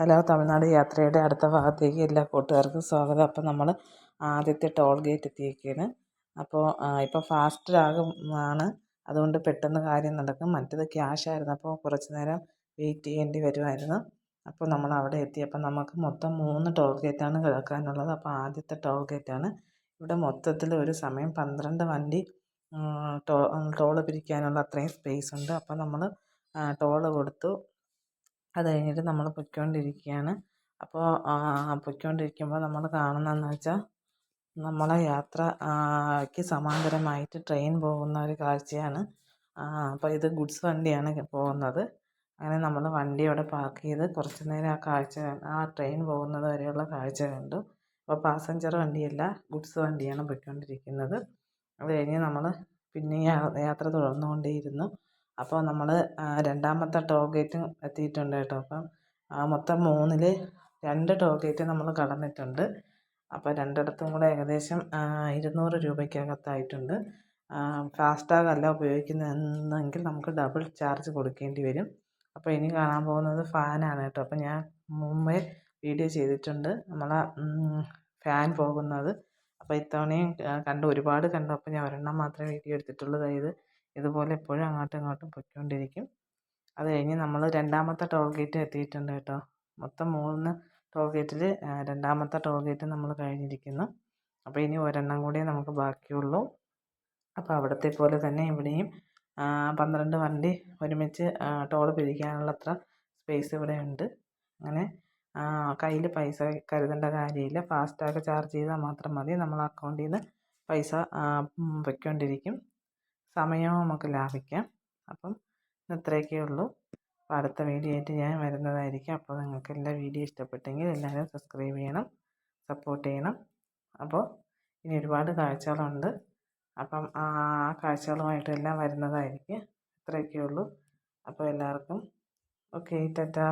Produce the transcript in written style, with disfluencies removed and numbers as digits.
Hello, Tamil Nadu യാത്രയുടെ അടുത്ത ഭാഗത്തേക്ക് എല്ലാ കൂട്ടുകാർക്കും സ്വാഗതം. അപ്പോൾ നമ്മൾ ആദ്യത്തെ ടോൾ ഗേറ്റ് എത്തിയിരിക്കുകയാണ്. അപ്പോൾ ഇപ്പോൾ ഫാസ്റ്റിലാകും ആണ്, അതുകൊണ്ട് പെട്ടെന്ന് കാര്യം നടക്കും. മറ്റേത് ക്യാഷ് ആയിരുന്നു, അപ്പോൾ കുറച്ച് നേരം വെയിറ്റ് ചെയ്യേണ്ടി വരുമായിരുന്നു. അപ്പോൾ നമ്മൾ അവിടെ എത്തി. അപ്പോൾ നമുക്ക് മൊത്തം 3 ടോൾ ഗേറ്റാണ് കിടക്കാനുള്ളത്. അപ്പോൾ ആദ്യത്തെ ടോൾ ഗേറ്റാണ്. ഇവിടെ മൊത്തത്തിൽ ഒരു സമയം 12 വണ്ടി ടോള് പിരിക്കാനുള്ള അത്രയും സ്പേസ് ഉണ്ട്. അപ്പോൾ നമ്മൾ ടോള് കൊടുത്തു. അത് കഴിഞ്ഞിട്ട് നമ്മൾ പൊയ്ക്കൊണ്ടിരിക്കുകയാണ്. അപ്പോൾ പൊയ്ക്കൊണ്ടിരിക്കുമ്പോൾ നമ്മൾ കാണുന്നതെന്ന് വെച്ചാൽ നമ്മളെ യാത്രയ്ക്ക് സമാന്തരമായിട്ട് ട്രെയിൻ പോകുന്ന ഒരു കാഴ്ചയാണ്. അപ്പോൾ ഇത് ഗുഡ്സ് വണ്ടിയാണ് പോകുന്നത്. അങ്ങനെ നമ്മൾ വണ്ടി അവിടെ പാർക്ക് ചെയ്ത് കുറച്ച് നേരം ആ ട്രെയിൻ പോകുന്നത് വരെയുള്ള കാഴ്ച കണ്ടു. അപ്പോൾ പാസഞ്ചർ വണ്ടിയല്ല, ഗുഡ്സ് വണ്ടിയാണ് പോയിക്കൊണ്ടിരിക്കുന്നത്. അത് കഴിഞ്ഞ് നമ്മൾ പിന്നെ യാത്ര തുടർന്നുകൊണ്ടേയിരുന്നു. അപ്പോൾ നമ്മൾ രണ്ടാമത്തെ ടോൾ ഗേറ്റും എത്തിയിട്ടുണ്ട് കേട്ടോ. അപ്പം മൊത്തം 3-ൽ 2 ടോൾ ഗേറ്റ് നമ്മൾ കടന്നിട്ടുണ്ട്. അപ്പോൾ രണ്ടിടത്തും കൂടെ ഏകദേശം 200 രൂപയ്ക്കകത്തായിട്ടുണ്ട്. ഫാസ്ടാഗ് അല്ല ഉപയോഗിക്കുന്നതെങ്കിൽ നമുക്ക് ഡബിൾ ചാർജ് കൊടുക്കേണ്ടി വരും. അപ്പോൾ ഇനി കാണാൻ പോകുന്നത് ഫാനാണ് കേട്ടോ. അപ്പോൾ ഞാൻ മുമ്പേ വീഡിയോ ചെയ്തിട്ടുണ്ട് നമ്മളെ ഫാൻ പോകുന്നത്. അപ്പോൾ ഇത്തവണയും ഒരുപാട് കണ്ടു. അപ്പോൾ ഞാൻ ഒരെണ്ണം മാത്രമേ വീഡിയോ എടുത്തിട്ടുള്ളൂ. അതായത് ഇതുപോലെ എപ്പോഴും അങ്ങോട്ടും ഇങ്ങോട്ടും പൊയ്ക്കൊണ്ടിരിക്കും. അത് കഴിഞ്ഞ് നമ്മൾ രണ്ടാമത്തെ ടോൾ ഗേറ്റ് എത്തിയിട്ടുണ്ട് കേട്ടോ. മൊത്തം 3 ടോൾ ഗേറ്റിൽ രണ്ടാമത്തെ ടോൾ ഗേറ്റ് നമ്മൾ കഴിഞ്ഞിരിക്കുന്നു. അപ്പോൾ ഇനി ഒരെണ്ണം കൂടിയേ നമുക്ക് ബാക്കിയുള്ളൂ. അപ്പോൾ അവിടുത്തെ പോലെ തന്നെ ഇവിടെയും 12 വണ്ടി ഒരുമിച്ച് ടോൾ പിരിക്കാനുള്ള അത്ര സ്പേസ് ഇവിടെ ഉണ്ട്. അങ്ങനെ കയ്യിൽ പൈസ കരുതേണ്ട കാര്യമില്ല. ഫാസ്ടാഗ് ചാർജ് ചെയ്താൽ മാത്രം മതി. നമ്മൾ അക്കൗണ്ടിൽ നിന്ന് പൈസ പൊയ്ക്കൊണ്ടിരിക്കും. സമയവും നമുക്ക് ലാഭിക്കാം. അപ്പം ഇത്രയൊക്കെ ഉള്ളൂ. അപ്പോൾ അടുത്ത വീഡിയോ ആയിട്ട് ഞാൻ വരുന്നതായിരിക്കും. അപ്പോൾ നിങ്ങൾക്ക് എല്ലാ വീഡിയോ ഇഷ്ടപ്പെട്ടെങ്കിൽ എല്ലാവരും സബ്സ്ക്രൈബ് ചെയ്യണം, സപ്പോർട്ട് ചെയ്യണം. അപ്പോൾ ഇനി ഒരുപാട് കാഴ്ചകളുണ്ട്. അപ്പം ആ കാഴ്ചകളുമായിട്ടെല്ലാം വരുന്നതായിരിക്കും. ഇത്രയൊക്കെ ഉള്ളൂ. അപ്പോൾ എല്ലാവർക്കും ഓക്കെ, ടാറ്റാ.